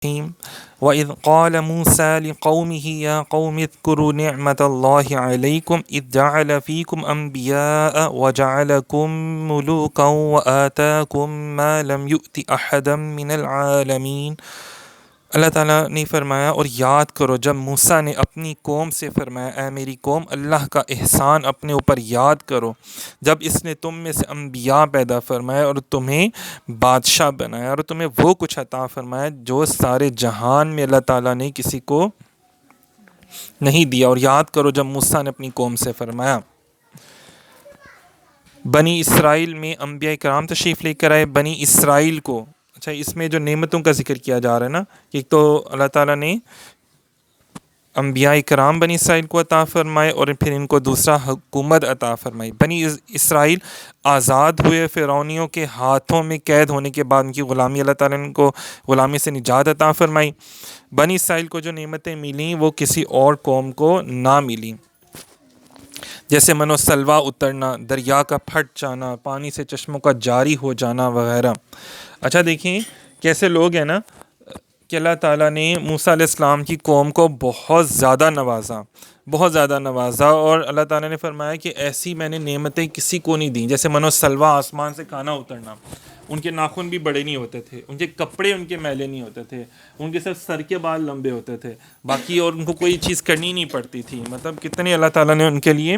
الرحيم وإذ قال موسى لقومه يا قوم اذكروا نعمة الله عليكم إذ جعل فيكم أنبياء وجعلكم ملوكا وآتاكم ما لم يؤت أحدا من العالمين۔ اللہ تعالیٰ نے فرمایا اور یاد کرو جب موسیٰ نے اپنی قوم سے فرمایا اے میری قوم اللہ کا احسان اپنے اوپر یاد کرو جب اس نے تم میں سے انبیاء پیدا فرمایا اور تمہیں بادشاہ بنایا اور تمہیں وہ کچھ عطا فرمایا جو سارے جہان میں اللہ تعالیٰ نے کسی کو نہیں دیا۔ اور یاد کرو جب موسیٰ نے اپنی قوم سے فرمایا بنی اسرائیل میں انبیاء کرام تشریف لے کر آئے بنی اسرائیل کو، اچھا اس میں جو نعمتوں کا ذکر کیا جا رہا ہے نا کہ ایک تو اللہ تعالیٰ نے انبیاء کرام بنی اسرائیل کو عطا فرمائے اور پھر ان کو دوسرا حکومت عطا فرمائی۔ بنی اسرائیل آزاد ہوئے فرعونیوں کے ہاتھوں میں قید ہونے کے بعد ان کی غلامی اللہ تعالیٰ نے ان کو غلامی سے نجات عطا فرمائی۔ بنی اسرائیل کو جو نعمتیں ملیں وہ کسی اور قوم کو نہ ملیں، جیسے من و سلوا اترنا، دریا کا پھٹ جانا، پانی سے چشموں کا جاری ہو جانا وغیرہ۔ اچھا دیکھیں کیسے لوگ ہیں نا کہ اللہ تعالیٰ نے موسیٰ علیہ السلام کی قوم کو بہت زیادہ نوازا اور اللہ تعالیٰ نے فرمایا کہ ایسی میں نے نعمتیں کسی کو نہیں دیں، جیسے من و سلوا آسمان سے کھانا اترنا۔ ان کے ناخن بھی بڑے نہیں ہوتے تھے، ان کے کپڑے ان کے میلے نہیں ہوتے تھے، ان کے صرف سر کے بال لمبے ہوتے تھے، باقی اور ان کو کوئی چیز کرنی نہیں پڑتی تھی۔ مطلب کتنے اللہ تعالیٰ نے ان کے لیے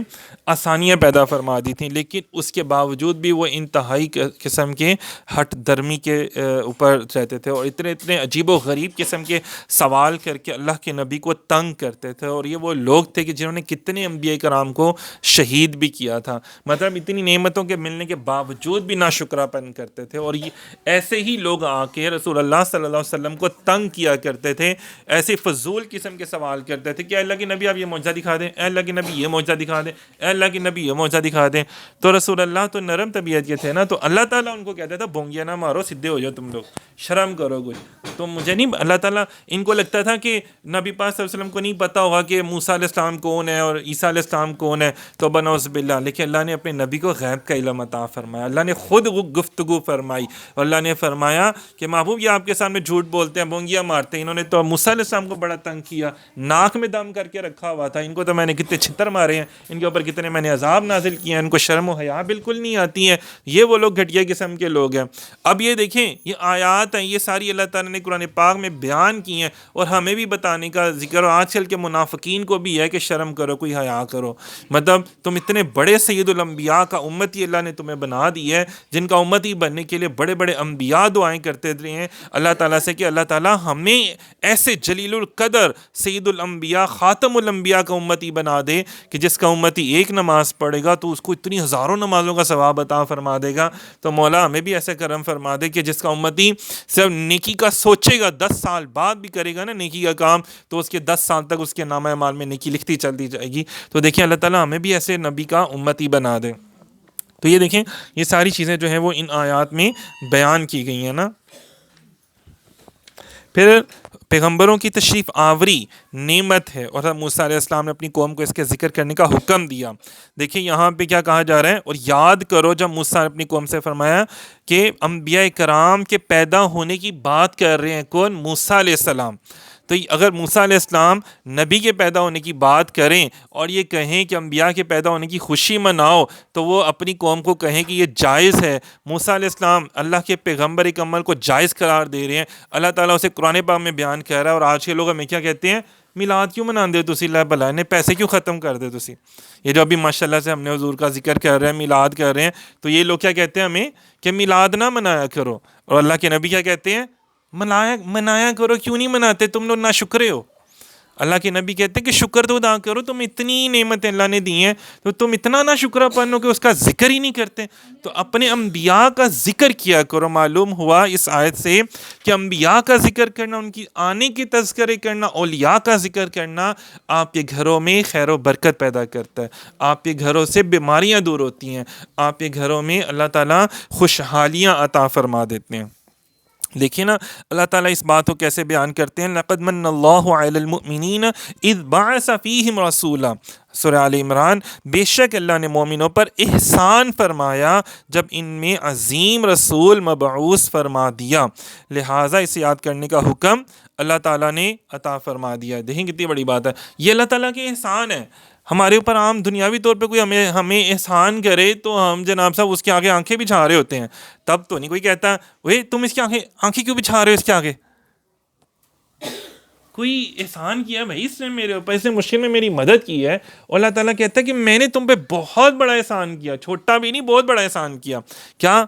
آسانیاں پیدا فرما دی تھیں، لیکن اس کے باوجود بھی وہ انتہائی قسم کے ہٹ درمی کے اوپر رہتے تھے اور اتنے عجیب و غریب قسم کے سوال کر کے اللہ کے نبی کو تنگ کرتے تھے۔ اور یہ وہ لوگ تھے کہ جنہوں نے کتنے انبیاء کرام کو شہید بھی کیا تھا، مطلب اتنی نعمتوں کے ملنے کے باوجود بھی ناشکراپن کرتے تھے۔ اور یہ ایسے ہی لوگ آ کے رسول اللہ صلی اللہ علیہ وسلم کو تنگ کیا کرتے تھے، ایسے فضول قسم کے سوال کرتے تھے کہ اے اللہ کے نبی آپ یہ معجزہ دکھا دیں، اے اللہ کے نبی یہ معجزہ دکھا دیں، اے اللہ کے نبی یہ معجزہ دکھا دیں۔ تو رسول اللہ تو نرم طبیعت کے تھے نا، تو اللہ تعالیٰ ان کو کہتا تھا بونگیا نہ مارو، سدھے ہو جاؤ، تم لوگ شرم کرو کچھ۔ تو مجھے نہیں، اللہ تعالیٰ ان کو لگتا تھا کہ نبی پاک صلی اللہ علیہ وسلم کو نہیں پتہ ہوگا کہ موسیٰ علیہ السلام کون ہے اور عیسیٰ علیہ السلام کون ہے، تو بنعوذ باللہ، لیکن اللہ نے اپنے نبی کو غیب کا علم عطا فرمایا، اللہ نے خود گفتگو فرمائی اور اللہ نے فرمایا کہ محبوب یہ آپ کے سامنے جھوٹ بولتے ہیں، بونگیاں مارتے ہیں، انہوں نے تو موسیٰ علیہ السلام کو بڑا تنگ کیا، ناک میں دم کر کے رکھا ہوا تھا، ان کو تو میں نے کتنے چھتر مارے ہیں، ان کے اوپر کتنے میں نے عذاب نازل کیے ہیں، ان کو شرم و حیا بالکل نہیں آتی ہے۔ یہ وہ لوگ گھٹیا قسم کے لوگ ہیں۔ اب یہ دیکھیں یہ آیات ہیں، یہ ساری اللہ تعالیٰ نے قرآن پاک میں بیان کی ہیں اور ہمیں بھی بتانے کا ذکر، اور آج کل کے منافقین کو بھی ہے کہ شرم کرو، کوئی حیا کرو۔ مطلب تم اتنے بڑے سید الانبیاء کا امتی اللہ نے تمہیں بنا دی ہے، جن کا امتی بننے کے لیے بڑے بڑے انبیاء دعائیں کرتے رہے ہیں اللہ تعالیٰ سے کہ اللہ تعالیٰ ہمیں ایسے جلیل القدر سید الانبیاء خاتم الانبیاء کا امتی بنا دے کہ جس کا امتی ایک نماز پڑھے گا تو اس کو اتنی ہزاروں نمازوں کا ثواب عطا فرما دے گا۔ تو مولا ہمیں بھی ایسے کرم فرما دے کہ جس کا امتی صرف نیکی کا سوچے گا، 10 سال بعد بھی کرے گا نا نیکی کا کام، تو اس کے 10 سال تک اس کے نامہ اعمال میں نیکی لکھتی چلتی جائے گی۔ تو دیکھیں اللہ تعالیٰ ہمیں بھی ایسے نبی کا امتی بنا دے۔ تو یہ دیکھیں یہ ساری چیزیں جو ہیں وہ ان آیات میں بیان کی گئی ہیں نا۔ پھر پیغمبروں کی تشریف آوری نعمت ہے اور موسیٰ علیہ السلام نے اپنی قوم کو اس کے ذکر کرنے کا حکم دیا۔ دیکھیں یہاں پہ کیا کہا جا رہا ہے، اور یاد کرو جب موسیٰ نے اپنی قوم سے فرمایا کہ انبیاء کرام کے پیدا ہونے کی بات کر رہے ہیں کون؟ موسیٰ علیہ السلام۔ تو اگر موسیٰ علیہ السلام نبی کے پیدا ہونے کی بات کریں اور یہ کہیں کہ انبیاء کے پیدا ہونے کی خوشی مناؤ، تو وہ اپنی قوم کو کہیں کہ یہ جائز ہے۔ موسیٰ علیہ السلام اللہ کے پیغمبر کمل کو جائز قرار دے رہے ہیں، اللہ تعالیٰ اسے قرآن پاک میں بیان کر رہا ہے۔ اور آج کے لوگ ہمیں کیا کہتے ہیں؟ میلاد کیوں مناندے ہو تسی، اللہ بھلا نے پیسے کیوں ختم کر دے تسی؟ یہ جو ابھی ماشاءاللہ سے ہم نے حضور کا ذکر کر رہے ہیں، میلاد کر رہے ہیں، تو یہ لوگ کیا کہتے ہیں ہمیں کہ میلاد نہ منایا کرو، اور اللہ کے نبی کیا کہتے ہیں؟ منایا کرو۔ کیوں نہیں مناتے؟ تم لوگ ناشکرے ہو۔ اللہ کے نبی کہتے ہیں کہ شکر تو ادا کرو، تم اتنی نعمتیں اللہ نے دی ہیں تو تم اتنا نہ شکر پن ہو کہ اس کا ذکر ہی نہیں کرتے۔ تو اپنے انبیاء کا ذکر کیا کرو۔ معلوم ہوا اس آیت سے کہ انبیاء کا ذکر کرنا، ان کی آنے کی تذکرے کرنا، اولیاء کا ذکر کرنا آپ کے گھروں میں خیر و برکت پیدا کرتا ہے، آپ کے گھروں سے بیماریاں دور ہوتی ہیں، آپ کے گھروں میں اللہ تعالیٰ خوشحالیاں عطا فرما دیتے ہیں۔ دیکھیے نا اللہ تعالیٰ اس بات کو کیسے بیان کرتے ہیں، لقد من اللہ علی المؤمنین اذ بعث فیہم رسولا، سورہ آل عمران، بے شک اللہ نے مومنوں پر احسان فرمایا جب ان میں عظیم رسول مبعوث فرما دیا، لہٰذا اسے یاد کرنے کا حکم اللہ تعالیٰ نے عطا فرما دیا۔ دیکھیں کتنی بڑی بات ہے، یہ اللہ تعالیٰ کے احسان ہے ہمارے اوپر۔ عام دنیاوی طور پہ کوئی ہمیں احسان کرے تو ہم جناب صاحب اس کے آگے آنکھیں بچھا رہے ہوتے ہیں، تب تو نہیں کوئی کہتا وہ تم اس کی آنکھیں کیوں بچھا رہے ہو اس کے آگے۔ کوئی احسان کیا بھائی اس نے میرے اوپر، اس نے مشکل میں میری مدد کی ہے، اور اللہ تعالیٰ کہتا ہے کہ میں نے تم پہ بہت بڑا احسان کیا، چھوٹا بھی نہیں بہت بڑا احسان کیا۔ کیا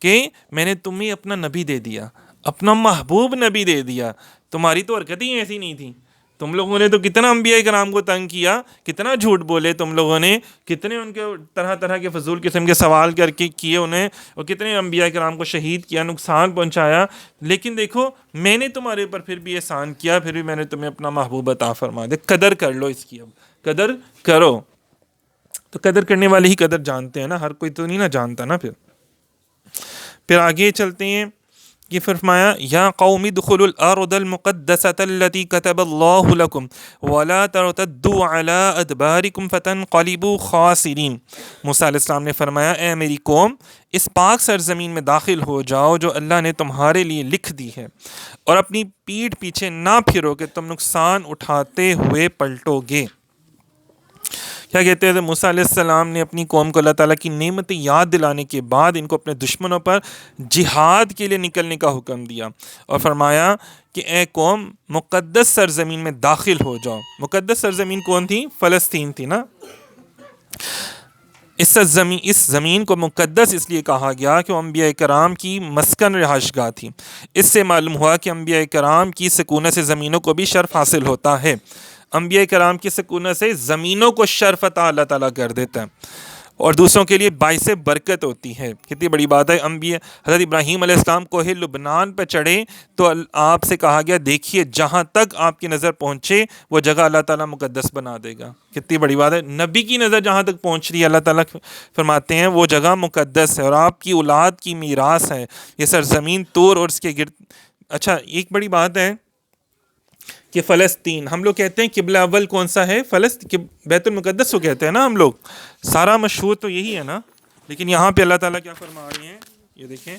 کہ میں نے تمہیں اپنا نبی دے دیا، اپنا محبوب نبی دے دیا۔ تمہاری تو حرکتیں ایسی نہیں تھیں، تم لوگوں نے تو کتنا انبیاء کرام کو تنگ کیا، کتنا جھوٹ بولے تم لوگوں نے، کتنے ان کے طرح طرح کے فضول قسم کے سوال کر کے کیے انہیں، اور کتنے انبیاء کرام کو شہید کیا، نقصان پہنچایا، لیکن دیکھو میں نے تمہارے اوپر پھر بھی احسان کیا، پھر بھی میں نے تمہیں اپنا محبوب عطا فرما دیا۔ قدر کر لو اس کی، اب قدر کرو۔ تو قدر کرنے والے ہی قدر جانتے ہیں نا، ہر کوئی تو نہیں نا جانتا نا۔ پھر آگے چلتے ہیں، یہ فرمایا یا قوم ادخلوا الارض المقدسة التي كتب اللہ لکم ولا ترتدوا على ادبارکم فتنقلبوا خاسرین۔ موسیٰ علیہ السلام نے فرمایا اے میری قوم، اس پاک سرزمین میں داخل ہو جاؤ جو اللہ نے تمہارے لیے لکھ دی ہے، اور اپنی پیٹھ پیچھے نہ پھرو کہ تم نقصان اٹھاتے ہوئے پلٹو گے۔ کیا کہتے ہیں، موسیٰ علیہ السلام نے اپنی قوم کو اللہ تعالیٰ کی نعمتیں یاد دلانے کے بعد ان کو اپنے دشمنوں پر جہاد کے لیے نکلنے کا حکم دیا، اور فرمایا کہ اے قوم مقدس سرزمین میں داخل ہو جاؤ۔ مقدس سرزمین کون تھی؟ فلسطین تھی نا۔ اس زمین کو مقدس اس لیے کہا گیا کہ وہ انبیاء کرام کی مسکن رہائش گاہ تھی۔ اس سے معلوم ہوا کہ انبیاء کرام کی سکونت سے زمینوں کو بھی شرف حاصل ہوتا ہے۔ انبیاء کرام کی سکونت سے زمینوں کو شرف عطا اللہ تعالیٰ کر دیتا ہے، اور دوسروں کے لیے باعث برکت ہوتی ہے۔ کتنی بڑی بات ہے۔ انبیاء حضرت ابراہیم علیہ السلام کوہ لبنان پہ چڑھے تو آپ سے کہا گیا دیکھیے جہاں تک آپ کی نظر پہنچے وہ جگہ اللہ تعالیٰ مقدس بنا دے گا۔ کتنی بڑی بات ہے، نبی کی نظر جہاں تک پہنچ رہی ہے اللہ تعالیٰ فرماتے ہیں وہ جگہ مقدس ہے، اور آپ کی اولاد کی میراث ہے یہ سرزمین طور اور اس کے گرد۔ اچھا ایک بڑی بات ہے کہ فلسطین، ہم لوگ کہتے ہیں قبلہ اول کون سا ہے؟ بیت المقدس کو کہتے ہیں نا ہم لوگ، سارا مشہور تو یہی ہے نا، لیکن یہاں پہ اللہ تعالیٰ کیا فرما رہے ہیں، یہ دیکھیں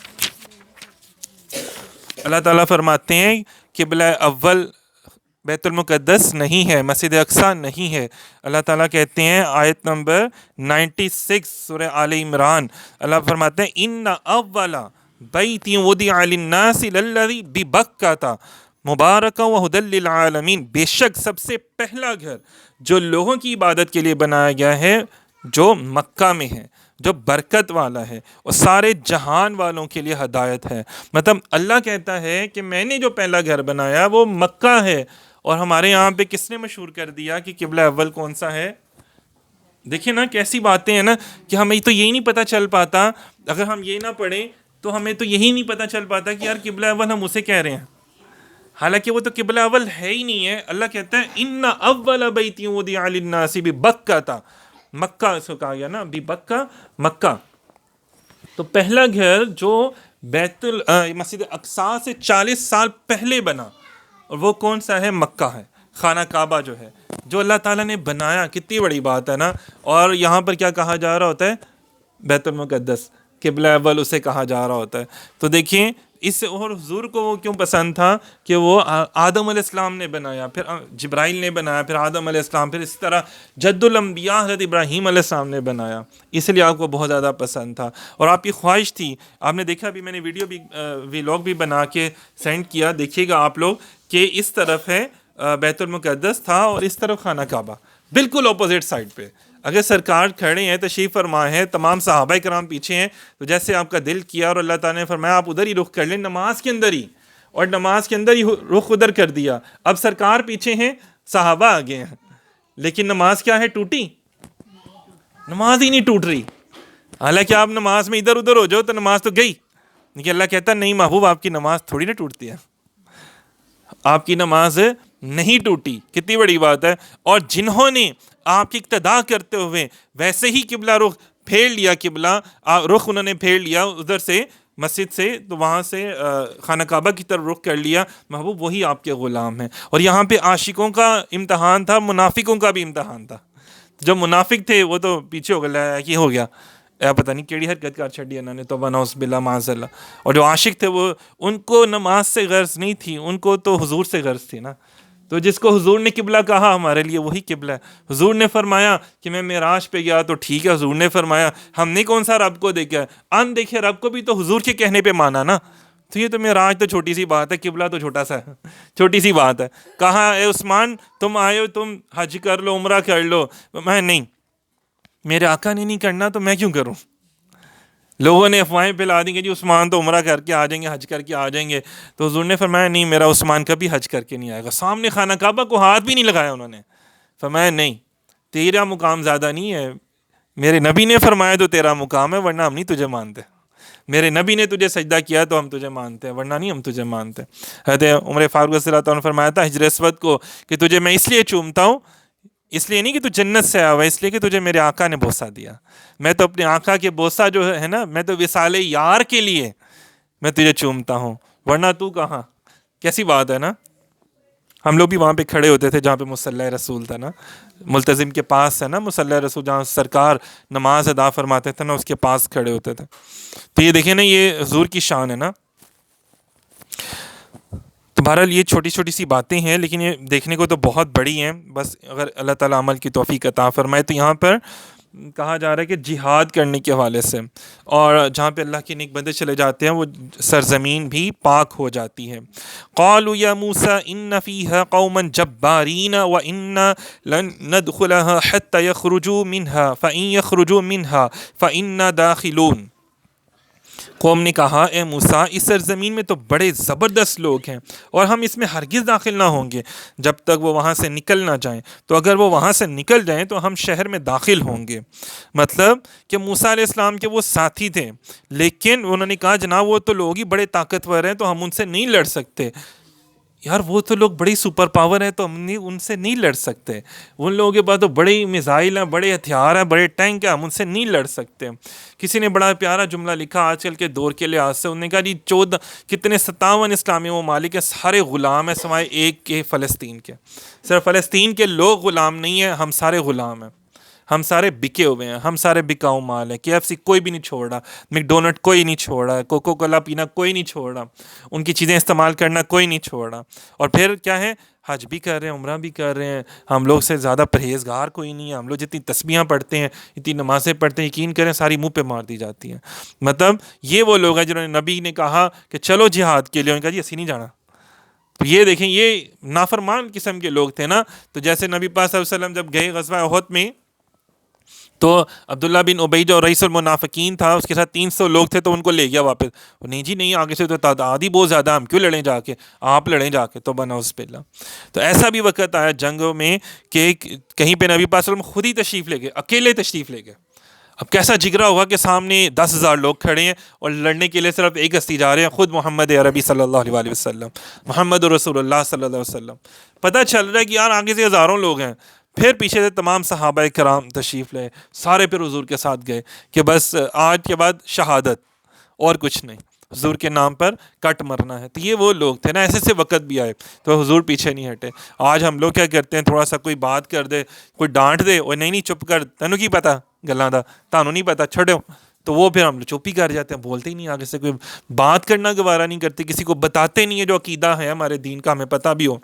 اللہ تعالیٰ فرماتے ہیں قبلہ اول بیت المقدس نہیں ہے، مسجد اقصیٰ نہیں ہے۔ اللہ تعالیٰ کہتے ہیں آیت نمبر 96 سورہ آل عمران، اللہ فرماتے ہیں ان اول بیت وضع للناس للذی ببکۃ مبارک و ھدی للعالمین، بے شک سب سے پہلا گھر جو لوگوں کی عبادت کے لیے بنایا گیا ہے جو مکہ میں ہے، جو برکت والا ہے اور سارے جہان والوں کے لیے ہدایت ہے۔ مطلب اللہ کہتا ہے کہ میں نے جو پہلا گھر بنایا وہ مکہ ہے، اور ہمارے یہاں پہ کس نے مشہور کر دیا کہ قبلہ اول کون سا ہے؟ دیکھیں نا کیسی باتیں ہیں نا، کہ ہمیں تو یہی نہیں پتہ چل پاتا، اگر ہم یہ نہ پڑھیں تو ہمیں تو یہی نہیں پتہ چل پاتا کہ یار قبلہ اول ہم اسے کہہ رہے ہیں، حالانکہ وہ تو قبلہ اول ہے ہی نہیں ہے۔ اللہ کہتا ہے ان اول بیت وضع للناس ببکۃ، مکہ اس کو کہا گیا نا، ببکہ مکہ، تو پہلا گھر جو مسجد اقصیٰ سے 40 سال پہلے بنا، اور وہ کون سا ہے؟ مکہ ہے، خانہ کعبہ جو ہے جو اللہ تعالیٰ نے بنایا۔ کتنی بڑی بات ہے نا، اور یہاں پر کیا کہا جا رہا ہوتا ہے؟ بیت المقدس، قبلہ اول اسے کہا جا رہا ہوتا ہے۔ تو دیکھیں اس اور حضور کو وہ کیوں پسند تھا کہ وہ آدم علیہ السلام نے بنایا، پھر جبرائیل نے بنایا، پھر آدم علیہ السلام، پھر اس طرح جد الانبیاء حضرت ابراہیم علیہ السلام نے بنایا، اس لیے آپ کو بہت زیادہ پسند تھا، اور آپ کی خواہش تھی۔ آپ نے دیکھا ابھی میں نے ویڈیو بھی ویلاگ بھی بنا کے سینڈ کیا، دیکھیے گا آپ لوگ کہ اس طرف ہے بیت المقدس تھا اور اس طرف خانہ کعبہ، بالکل اپوزٹ سائڈ پہ۔ اگر سرکار کھڑے ہیں، تشریف فرما ہے، تمام صحابہ کرام پیچھے ہیں، تو جیسے آپ کا دل کیا اور اللہ تعالیٰ نے فرمایا آپ ادھر ہی رخ کر لیں، نماز کے اندر ہی، اور نماز کے اندر ہی رخ ادھر کر دیا۔ اب سرکار پیچھے ہیں، صحابہ آگے ہیں، لیکن نماز کیا ہے؟ ٹوٹی؟ نماز ہی نہیں ٹوٹ رہی۔ حالانکہ آپ نماز میں ادھر ادھر ہو جاؤ تو نماز تو گئی، لیکن اللہ کہتا نہیں محبوب آپ کی نماز تھوڑی نہ ٹوٹتی ہے، آپ کی نماز نہیں ٹوٹی۔ کتنی بڑی بات ہے۔ اور جنہوں نے آپ کی اقتداء کرتے ہوئے ویسے ہی قبلہ رخ پھیر لیا، قبلہ رخ انہوں نے پھیر لیا ادھر سے مسجد سے، تو وہاں سے خانہ کعبہ کی طرف رخ کر لیا، محبوب وہی آپ کے غلام ہیں۔ اور یہاں پہ عاشقوں کا امتحان تھا، منافقوں کا بھی امتحان تھا۔ جو منافق تھے وہ تو پیچھے ہو گیا، یہ ہو گیا پتہ نہیں کیڑی حرکت کر چھڑی انہوں نے، توبہ نعوذ باللہ معاذ اللہ۔ اور جو عاشق تھے وہ، ان کو نماز سے غرض نہیں تھی، ان کو تو حضور سے غرض تھی نا۔ تو جس کو حضور نے قبلہ کہا ہمارے لیے وہی قبلہ ہے۔ حضور نے فرمایا کہ میں معراج پہ گیا تو ٹھیک ہے، حضور نے فرمایا ہم نے کون سا رب کو دیکھا ہے، ان دیکھے رب کو بھی تو حضور کے کہنے پہ مانا نا۔ تو یہ تو معراج تو چھوٹی سی بات ہے، قبلہ تو چھوٹا سا ہے، چھوٹی سی بات ہے۔ کہا اے عثمان تم آئے ہو، تم حج کر لو، عمرہ کر لو۔ میں نہیں، میرے آقا نے نہیں کرنا تو میں کیوں کروں؟ لوگوں نے افواہیں پھیلا دی کہ جی عثمان تو عمرہ کر کے آ جائیں گے، حج کر کے آ جائیں گے۔ تو حضور نے فرمایا نہیں، میرا عثمان کبھی حج کر کے نہیں آئے گا۔ سامنے خانہ کعبہ کو ہاتھ بھی نہیں لگایا انہوں نے۔ فرمایا نہیں، تیرا مقام زیادہ نہیں ہے، میرے نبی نے فرمایا تو تیرا مقام ہے، ورنہ ہم نہیں تجھے مانتے۔ میرے نبی نے تجھے سجدہ کیا تو ہم تجھے مانتے ہیں، ورنہ نہیں ہم تجھے مانتے۔ حضرت عمر فاروق رضی اللہ تعالیٰ نے فرمایا تھا ہجر اسود کو کہ تجھے میں اس لیے چومتا ہوں، اس لیے نہیں کہ تو جنت سے آیا ہوا، اس لیے کہ تجھے میرے آقا نے بوسہ دیا۔ میں تو اپنے آقا کے بوسہ جو ہے نا، میں تو وصال یار کے لیے میں تجھے چومتا ہوں، ورنہ تو کہاں۔ کیسی بات ہے نا۔ ہم لوگ بھی وہاں پہ کھڑے ہوتے تھے جہاں پہ مصلی رسول تھا نا، ملتزم کے پاس ہے نا مصلی رسول، جہاں سرکار نماز ادا فرماتے تھے نا، اس کے پاس کھڑے ہوتے تھے۔ تو یہ دیکھیں نا، یہ حضور کی شان ہے نا۔ تو بہرحال یہ چھوٹی چھوٹی سی باتیں ہیں، لیکن یہ دیکھنے کو تو بہت بڑی ہیں، بس اگر اللہ تعالیٰ عمل کی توفیق عطا فرمائے۔ تو یہاں پر کہا جا رہا ہے کہ جہاد کرنے کے حوالے سے، اور جہاں پہ اللہ کے نیک بندے چلے جاتے ہیں وہ سرزمین بھی پاک ہو جاتی ہے۔ قالوا یا موسیٰ ان فیہا قوما جبارین وانا لن ندخلها حتی یخرجوا منها فإن یخرجوا منها فإنا داخلون۔ قوم نے کہا اے موسیٰ اس سرزمین میں تو بڑے زبردست لوگ ہیں اور ہم اس میں ہرگز داخل نہ ہوں گے جب تک وہ وہاں سے نکل نہ جائیں، تو اگر وہ وہاں سے نکل جائیں تو ہم شہر میں داخل ہوں گے۔ مطلب کہ موسیٰ علیہ السلام کے وہ ساتھی تھے، لیکن انہوں نے کہا جناب وہ تو لوگ ہی بڑے طاقتور ہیں تو ہم ان سے نہیں لڑ سکتے۔ یار وہ تو لوگ بڑی سپر پاور ہیں تو ہم ان سے نہیں لڑ سکتے، ان لوگوں کے پاس تو بڑے میزائل ہیں، بڑے ہتھیار ہیں، بڑے ٹینک ہیں، ہم ان سے نہیں لڑ سکتے۔ کسی نے بڑا پیارا جملہ لکھا آج کل کے دور کے لحاظ سے، انہوں نے کہا جی 57 اسلامی ممالک ہیں، سارے غلام ہیں سوائے ایک کے، فلسطین کے۔ صرف فلسطین کے لوگ غلام نہیں ہیں، ہم سارے غلام ہیں، ہم سارے بکے ہوئے ہیں، ہم سارے بکاؤ مال ہیں۔ KFC کوئی بھی نہیں چھوڑ رہا، میکڈونلڈ کوئی نہیں چھوڑ رہا، کوکو کولا پینا کوئی نہیں چھوڑ رہا، ان کی چیزیں استعمال کرنا کوئی نہیں چھوڑ رہا۔ اور پھر کیا ہے، حج بھی کر رہے ہیں، عمرہ بھی کر رہے ہیں۔ ہم لوگ سے زیادہ پرہیزگار کوئی نہیں ہے، ہم لوگ جتنی تسبیحاں پڑھتے ہیں، اتنی نمازیں پڑھتے ہیں، یقین کریں ساری منہ پہ مار دی جاتی ہیں۔ مطلب یہ وہ لوگ ہیں جنہوں نے نبی نے کہا کہ چلو جہاد کے لیے، انہوں نے کہا جی اسی نہیں جانا۔ تو یہ دیکھیں یہ نافرمان قسم کے لوگ تھے نا۔ تو جیسے نبی پاک صلی اللہ علیہ وسلم جب گئے غزوہ احد میں، تو عبداللہ بن ابی جو رئیس المنافقین تھا، اس کے ساتھ 300 لوگ تھے، تو ان کو لے گیا واپس۔ نہیں جی نہیں، آگے سے تو تعداد ہی بہت زیادہ، ہم کیوں لڑیں جا کے، آپ لڑیں جا کے، توبہ نعوذ باللہ۔ تو ایسا بھی وقت آیا جنگوں میں کہ کہیں پہ نبی پاک صلی اللہ علیہ وسلم خود ہی تشریف لے گئے، اکیلے تشریف لے گئے۔ اب کیسا جگرا ہوگا کہ سامنے 10,000 لوگ کھڑے ہیں اور لڑنے کے لیے صرف ایک ہستی جا رہے ہیں، خود محمد عربی صلی اللہ علیہ وسلم، محمد رسول اللہ صلی اللہ علیہ وسلم۔ پتہ چل رہا ہے کہ یار آگے سے ہزاروں لوگ ہیں، پھر پیچھے سے تمام صحابہ کرام تشریف لائے، سارے پھر حضور کے ساتھ گئے کہ بس آج کے بعد شہادت اور کچھ نہیں، حضور کے نام پر کٹ مرنا ہے۔ تو یہ وہ لوگ تھے نا، ایسے سے وقت بھی آئے تو حضور پیچھے نہیں ہٹے۔ آج ہم لوگ کیا کرتے ہیں، تھوڑا سا کوئی بات کر دے، کوئی ڈانٹ دے، اور نہیں چپ کر، تینوں کی پتہ گلاں دا، تانوں نہیں پتہ چھڑو، تو وہ پھر ہم چپ ہی کر جاتے ہیں، بولتے ہی نہیں، آگے سے کوئی بات کرنا گوارا نہیں کرتے، کسی کو بتاتے نہیں ہے جو عقیدہ ہے ہمارے دین کا، ہمیں پتہ بھی ہو۔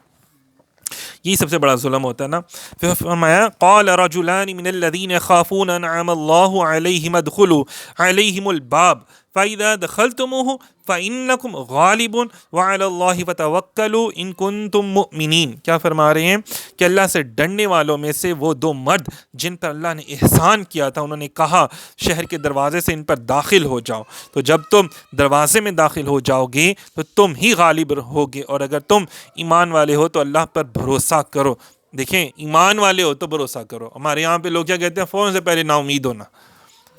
یہی سب سے بڑا ظلم ہوتا ہے نا۔ پھر فرمایا قال رجلان من الذين يخافون انعم الله عليهم ادخلوا عليهم الباب فاذا دخلتموه فانكم غالبون وعلى الله فتوكلوا ان كنتم مؤمنين۔ کیا فرما رہے ہیں کہ اللہ سے ڈرنے والوں میں سے وہ 2 مرد جن پر اللہ نے احسان کیا تھا، انہوں نے کہا شہر کے دروازے سے ان پر داخل ہو جاؤ، تو جب تم دروازے میں داخل ہو جاؤ گے تو تم ہی غالب ہوگے، اور اگر تم ایمان والے ہو تو اللہ پر بھروسہ کرو۔ دیکھیں ایمان والے ہو تو بھروسہ کرو۔ ہمارے یہاں پہ لوگ کیا کہتے ہیں، فوراً سے پہلے نا امید ہونا،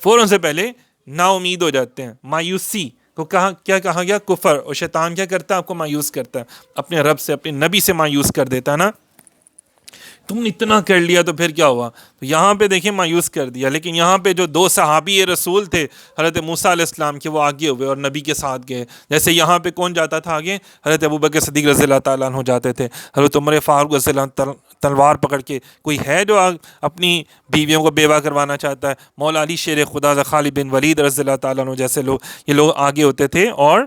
فوراً سے پہلے نا امید ہو جاتے ہیں۔ مایوسی کو کیا کہا گیا، کفر، اور شیطان کیا کرتا ہے، آپ کو مایوس کرتا ہے، اپنے رب سے اپنے نبی سے مایوس کر دیتا ہے نا۔ تم نے اتنا کر لیا تو پھر کیا ہوا؟ تو یہاں پہ دیکھیں مایوس کر دیا. لیکن یہاں پہ جو 2 صحابی رسول تھے حضرت موسیٰ علیہ السلام کے، وہ آگے ہوئے اور نبی کے ساتھ گئے. جیسے یہاں پہ کون جاتا تھا آگے؟ حضرت ابوبکر صدیق رضی اللہ تعالیٰ عنہ جاتے تھے. حضرت عمر فاروق رضی اللہ عنہ تلوار پکڑ کے، کوئی ہے جو اپنی بیویوں کو بیوہ کروانا چاہتا ہے؟ مولا علی شیر خدا خالد بن ولید رضی اللہ تعالیٰ عنہ جیسے لوگ، یہ لوگ آگے ہوتے تھے اور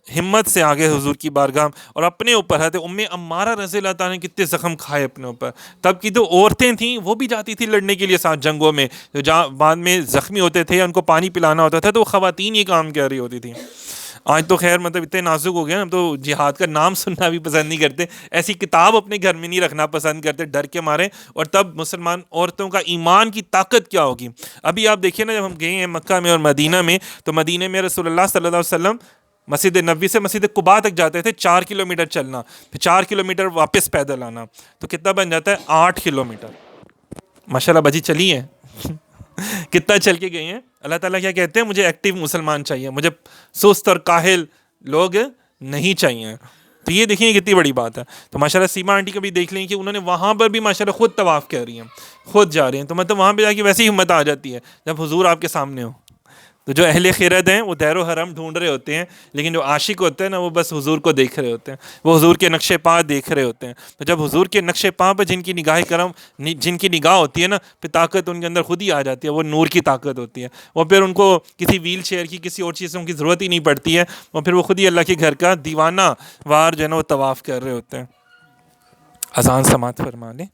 ہمت سے آگے حضور کی بارگاہ. اور اپنے اوپر حضرت ام عمارہ رضی اللہ تعالیٰ نے کتنے زخم کھائے اپنے اوپر. تب کی جو عورتیں تھیں وہ بھی جاتی تھی لڑنے کے لیے ساتھ جنگوں میں، جو جہاں بعد میں زخمی ہوتے تھے ان کو پانی پلانا ہوتا تھا، تو وہ خواتین یہ کام کر رہی ہوتی تھیں. آج تو خیر مطلب اتنے نازک ہو گئے، ہم تو جہاد کا نام سننا بھی پسند نہیں کرتے، ایسی کتاب اپنے گھر میں نہیں رکھنا پسند کرتے ڈر کے مارے. اور تب مسلمان عورتوں کا ایمان کی طاقت کیا ہوگی. ابھی آپ دیکھیے نا، جب ہم گئے ہیں مکہ میں اور مدینہ میں، تو مدینہ میں رسول اللہ صلی اللہ علیہ وسلم مسجد نبوی سے مسجد قباء تک جاتے تھے، 4 کلومیٹر چلنا، پھر 4 کلومیٹر واپس پیدل آنا، تو کتنا بن جاتا ہے؟ 8 کلومیٹر. ماشاءاللہ بجی چلی ہیں کتنا چل کے گئے ہیں. اللہ تعالیٰ کیا کہتے ہیں؟ مجھے ایکٹیو مسلمان چاہیے، مجھے سست اور کاہل لوگ نہیں چاہیے. تو یہ دیکھیں کتنی بڑی بات ہے. تو ماشاءاللہ سیما آنٹی کا بھی دیکھ لیں کہ انہوں نے وہاں پر بھی ماشاءاللہ خود طواف کر رہی ہیں، خود جا رہے ہیں. تو مطلب وہاں پہ جا کے ویسی ہمت آ جاتی ہے جب حضور آپ کے سامنے ہو. تو جو اہل خیرت ہیں وہ دیر و حرم ڈھونڈ رہے ہوتے ہیں، لیکن جو عاشق ہوتے ہیں نا وہ بس حضور کو دیکھ رہے ہوتے ہیں، وہ حضور کے نقش پا دیکھ رہے ہوتے ہیں. تو جب حضور کے نقش پا پہ جن کی نگاہ کرم، جن کی نگاہ ہوتی ہے نا، پھر طاقت ان کے اندر خود ہی آ جاتی ہے. وہ نور کی طاقت ہوتی ہے. وہ پھر ان کو کسی ویل چیئر کی، کسی اور چیزوں کی ضرورت ہی نہیں پڑتی ہے. وہ پھر وہ خود ہی اللہ کے گھر کا دیوانہ وار جو ہے نا وہ طواف کر رہے ہوتے ہیں. اذان سماعت فرما لیں.